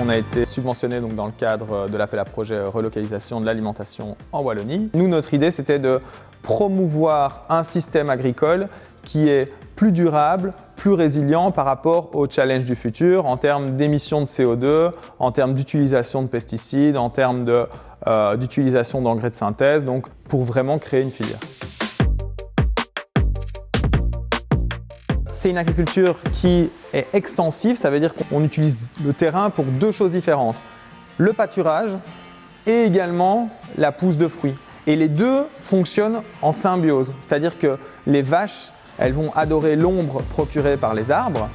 On a été subventionné donc, dans le cadre de l'appel à projet relocalisation de l'alimentation en Wallonie. Nous, notre idée, c'était de promouvoir un système agricole qui est plus durable, plus résilient par rapport aux challenges du futur en termes d'émissions de CO2, en termes d'utilisation de pesticides, en termes d'utilisation d'engrais de synthèse, donc pour vraiment créer une filière. C'est une agriculture qui est extensive, ça veut dire qu'on utilise le terrain pour deux choses différentes. Le pâturage et également la pousse de fruits. Et les deux fonctionnent en symbiose, c'est-à-dire que les vaches, elles vont adorer l'ombre procurée par les arbres,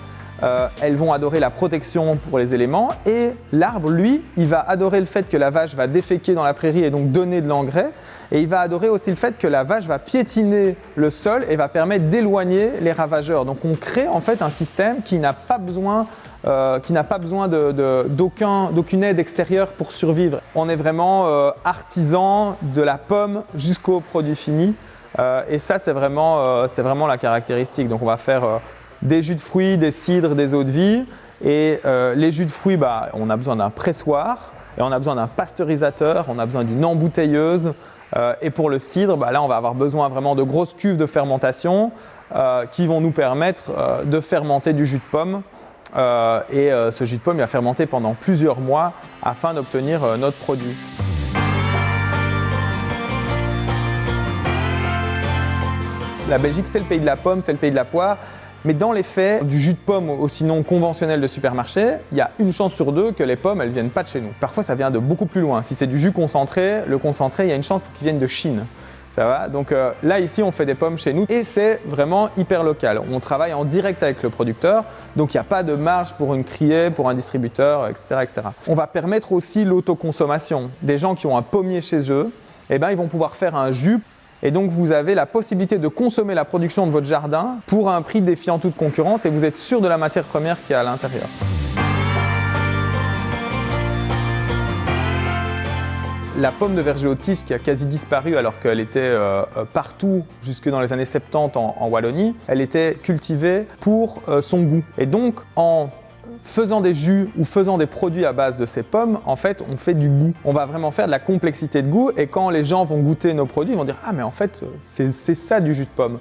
elles vont adorer la protection pour les éléments et l'arbre, lui, il va adorer le fait que la vache va déféquer dans la prairie et donc donner de l'engrais. Et il va adorer aussi le fait que la vache va piétiner le sol et va permettre d'éloigner les ravageurs. Donc on crée en fait un système qui n'a pas besoin, d'aucune aide extérieure pour survivre. On est vraiment artisan de la pomme jusqu'au produit fini. Et ça, c'est vraiment la caractéristique. Donc on va faire des jus de fruits, des cidres, des eaux de vie. Et les jus de fruits, on a besoin d'un pressoir, et on a besoin d'un pasteurisateur, on a besoin d'une embouteilleuse. Et pour le cidre, là on va avoir besoin vraiment de grosses cuves de fermentation qui vont nous permettre de fermenter du jus de pomme. Ce jus de pomme il va fermenter pendant plusieurs mois afin d'obtenir notre produit. La Belgique, c'est le pays de la pomme, c'est le pays de la poire. Mais dans les faits, du jus de pomme aussi non conventionnel de supermarché, il y a une chance sur deux que les pommes, elles ne viennent pas de chez nous. Parfois, ça vient de beaucoup plus loin. Si c'est du jus concentré, le concentré, il y a une chance pour qu'il vienne de Chine. Ça va ? Donc là, ici, on fait des pommes chez nous et c'est vraiment hyper local. On travaille en direct avec le producteur, donc il n'y a pas de marge pour une criée, pour un distributeur, etc., etc. On va permettre aussi l'autoconsommation. Des gens qui ont un pommier chez eux, ils vont pouvoir faire un jus. Et donc vous avez la possibilité de consommer la production de votre jardin pour un prix défiant toute concurrence et vous êtes sûr de la matière première qui est à l'intérieur. La pomme de verger aux tiges qui a quasi disparu alors qu'elle était partout jusque dans les années 70 en Wallonie, elle était cultivée pour son goût. Et donc en faisant des jus ou faisant des produits à base de ces pommes, en fait, on fait du goût. On va vraiment faire de la complexité de goût et quand les gens vont goûter nos produits, ils vont dire « Ah, mais en fait, c'est ça du jus de pomme ».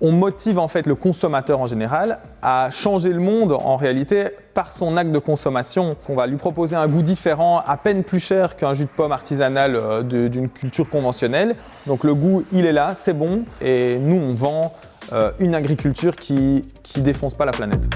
On motive en fait le consommateur en général à changer le monde en réalité par son acte de consommation. On va lui proposer un goût différent, à peine plus cher qu'un jus de pomme artisanal d'une culture conventionnelle. Donc le goût, il est là, c'est bon et nous, on vend une agriculture qui défonce pas la planète.